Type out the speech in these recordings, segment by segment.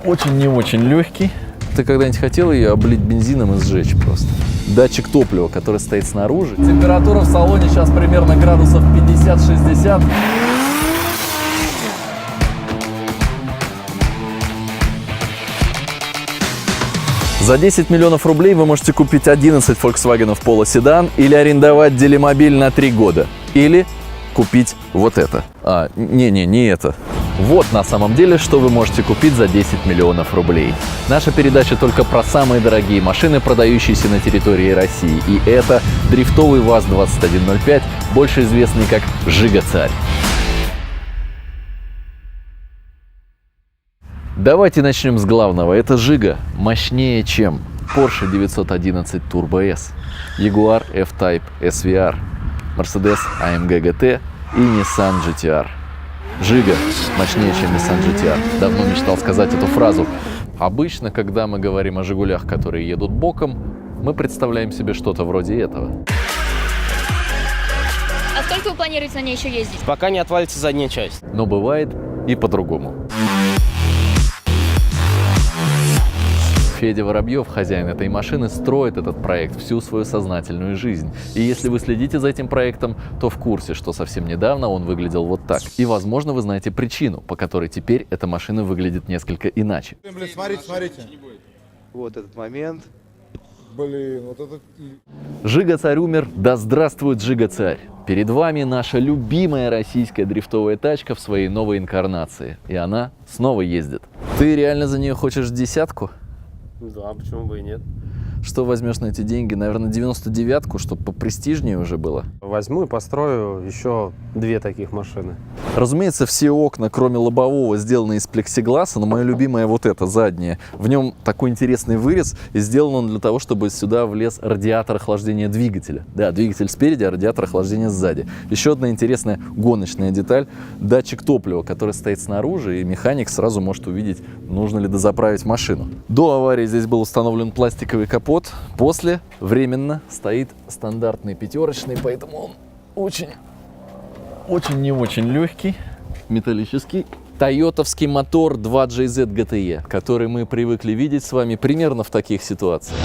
очень не очень легкий. Ты когда-нибудь хотел ее облить бензином и сжечь просто? Датчик топлива, который стоит снаружи. Температура в салоне сейчас примерно градусов 50-60. За 10 миллионов рублей вы можете купить 11 Volkswagen Polo седан или арендовать делимобиль на 3 года. Или купить вот это. Не это. Вот на самом деле, что вы можете купить за 10 миллионов рублей. Наша передача только про самые дорогие машины, продающиеся на территории России. И это дрифтовый ВАЗ-2105, больше известный как Жига-царь. Давайте начнем с главного. Это Жига мощнее, чем Porsche 911 Turbo S, Jaguar F-Type SVR, Mercedes AMG GT и Nissan GT-R. Жига мощнее, чем Nissan GT-R. Давно мечтал сказать эту фразу. Обычно, когда мы говорим о «Жигулях», которые едут боком, мы представляем себе что-то вроде этого. А сколько вы планируете на ней еще ездить? Пока не отвалится задняя часть. Но бывает и по-другому. Федя Воробьев, хозяин этой машины, строит этот проект всю свою сознательную жизнь. И если вы следите за этим проектом, то в курсе, что совсем недавно он выглядел вот так. И, возможно, вы знаете причину, по которой теперь эта машина выглядит несколько иначе. Блин, смотрите. Вот этот момент. Блин, вот это... Жига-царь умер, да здравствует Жига-царь! Перед вами наша любимая российская дрифтовая тачка в своей новой инкарнации. И она снова ездит. Ты реально за нее хочешь десятку? Да, почему бы и нет. Что возьмешь на эти деньги? Наверное, 99-ку, чтобы попрестижнее уже было. Возьму и построю еще 2 таких машины. Разумеется, все окна, кроме лобового, сделаны из плексигласа, но мое любимое вот это, заднее. В нем такой интересный вырез, и сделан он для того, чтобы сюда влез радиатор охлаждения двигателя. Да, двигатель спереди, а радиатор охлаждения сзади. Еще одна интересная гоночная деталь – датчик топлива, который стоит снаружи, и механик сразу может увидеть, нужно ли дозаправить машину. До аварии здесь был установлен пластиковый капот. После временно стоит стандартный пятерочный, поэтому он очень не очень легкий, металлический. Тойотовский мотор 2JZ GTE, который мы привыкли видеть с вами примерно в таких ситуациях.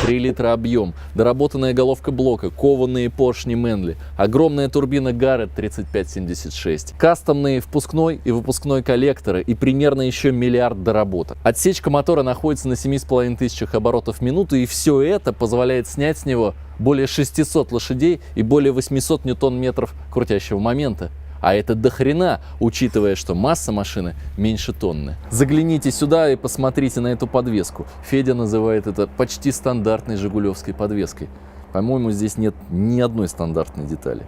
3 литра объем, доработанная головка блока, кованые поршни Мэнли, огромная турбина Garrett 3576, кастомные впускной и выпускной коллекторы и примерно еще миллиард доработок. Отсечка мотора находится на 7500 оборотов в минуту, и все это позволяет снять с него более 600 лошадей и более 800 ньютон-метров крутящего момента. А это дохрена, учитывая, что масса машины меньше тонны. Загляните сюда и посмотрите на эту подвеску. Федя называет это почти стандартной жигулевской подвеской. По-моему, здесь нет ни одной стандартной детали.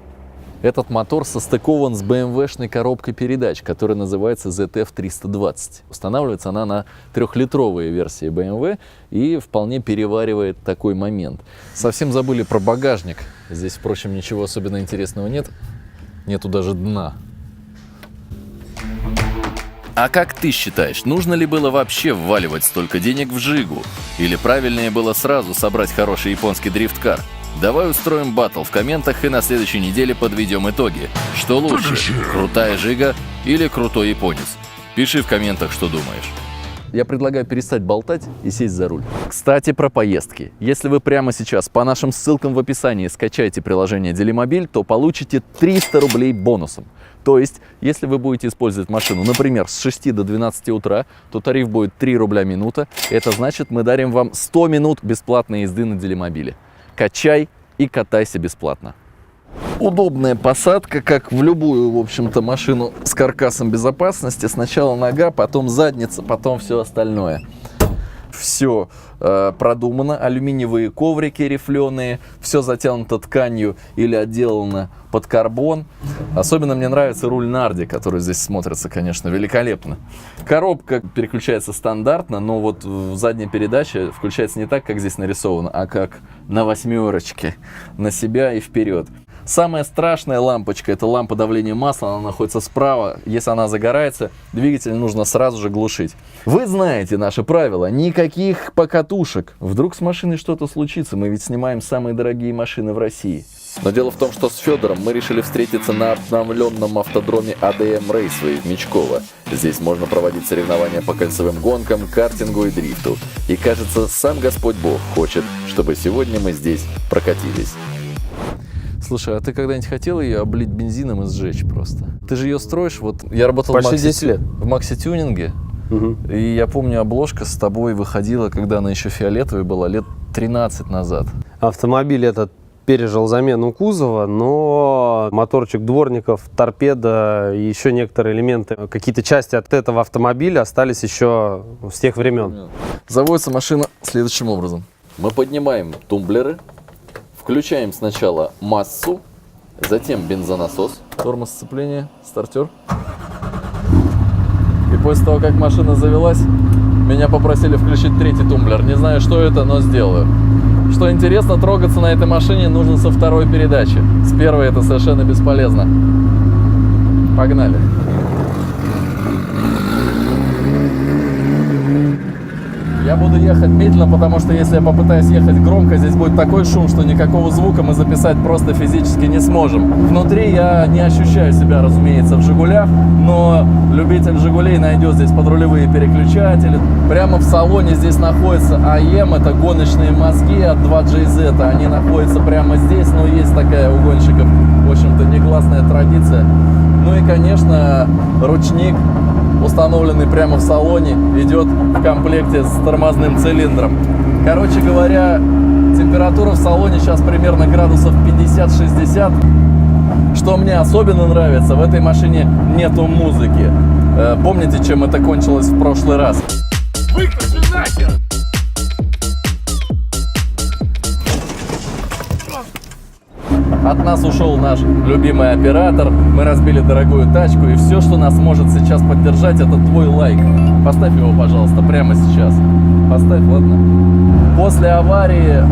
Этот мотор состыкован с BMW-шной коробкой передач, которая называется ZF320. Устанавливается она на 3-литровой версии BMW и вполне переваривает такой момент. Совсем забыли про багажник. Здесь, впрочем, ничего особенно интересного нет. Нету даже дна. А как ты считаешь, нужно ли было вообще вваливать столько денег в Жигу? Или правильнее было сразу собрать хороший японский дрифткар? Давай устроим баттл в комментах и на следующей неделе подведем итоги. Что лучше, крутая Жига или крутой японец? Пиши в комментах, что думаешь. Я предлагаю перестать болтать и сесть за руль. Кстати, про поездки. Если вы прямо сейчас по нашим ссылкам в описании скачаете приложение Делимобиль, то получите 300 рублей бонусом. То есть, если вы будете использовать машину, например, с 6 до 12 утра, то тариф будет 3 рубля минута. Это значит, мы дарим вам 100 минут бесплатной езды на Делимобиле. Качай и катайся бесплатно. Удобная посадка, как в любую, в общем-то, машину с каркасом безопасности. Сначала нога, потом задница, потом все остальное. Все продумано, алюминиевые коврики рифленые, все затянуто тканью или отделано под карбон. Особенно мне нравится руль Нарди, который здесь смотрится, конечно, великолепно. Коробка переключается стандартно, но вот задняя передача включается не так, как здесь нарисовано, а как на 8-ерочке, на себя и вперед. Самая страшная лампочка – это лампа давления масла, она находится справа. Если она загорается, двигатель нужно сразу же глушить. Вы знаете наши правила, никаких покатушек. Вдруг с машиной что-то случится, мы ведь снимаем самые дорогие машины в России. Но дело в том, что с Федором мы решили встретиться на обновленном автодроме ADM Raceway в Мечково. Здесь можно проводить соревнования по кольцевым гонкам, картингу и дрифту. И кажется, сам Господь Бог хочет, чтобы сегодня мы здесь прокатились. Слушай, а ты когда-нибудь хотел ее облить бензином и сжечь просто? Ты же ее строишь, вот я работал Почти 10 лет. в Макси-тюнинге, и я помню, обложка с тобой выходила, когда она еще фиолетовой была, лет 13 назад. Автомобиль этот пережил замену кузова, но моторчик дворников, торпеда и еще некоторые элементы, какие-то части от этого автомобиля остались еще с тех времен. Заводится машина следующим образом. Мы поднимаем тумблеры, включаем сначала массу, затем бензонасос, тормоз сцепления, стартер. И после того, как машина завелась, меня попросили включить третий тумблер. Не знаю, что это, но сделаю. Что интересно, трогаться на этой машине нужно со второй передачи. С первой это совершенно бесполезно. Погнали. Я буду ехать медленно, потому что если я попытаюсь ехать громко, здесь будет такой шум, что никакого звука мы записать просто физически не сможем. Внутри я не ощущаю себя, разумеется, в «Жигулях», но любитель «Жигулей» найдет здесь подрулевые переключатели. Прямо в салоне здесь находится АМ, это гоночные мозги от 2JZ. Они находятся прямо здесь, но есть такая у гонщиков, в общем-то, негласная традиция. Ну и, конечно, ручник, установленный прямо в салоне, идет в комплекте с тормозным цилиндром. Короче говоря, температура в салоне сейчас примерно градусов 50-60. Что мне особенно нравится, в этой машине нету музыки. Помните, чем это кончилось в прошлый раз? Выключи нахер! От нас ушел наш любимый оператор, мы разбили дорогую тачку, и все, что нас может сейчас поддержать, это твой лайк. Поставь его, пожалуйста, прямо сейчас. Поставь, ладно? После аварии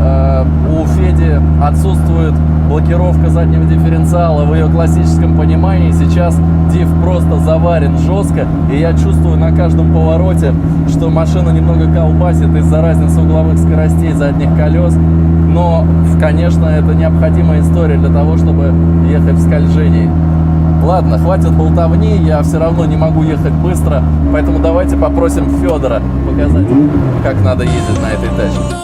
у Феди отсутствует блокировка заднего дифференциала в ее классическом понимании. Сейчас диф просто заварен жестко, и я чувствую на каждом повороте, что машина немного колбасит из-за разницы угловых скоростей задних колес. Но, конечно, это необходимая история для того, чтобы ехать в скольжении. Ладно, хватит болтовни, я все равно не могу ехать быстро, поэтому давайте попросим Федора показать, как надо ездить на этой тачке.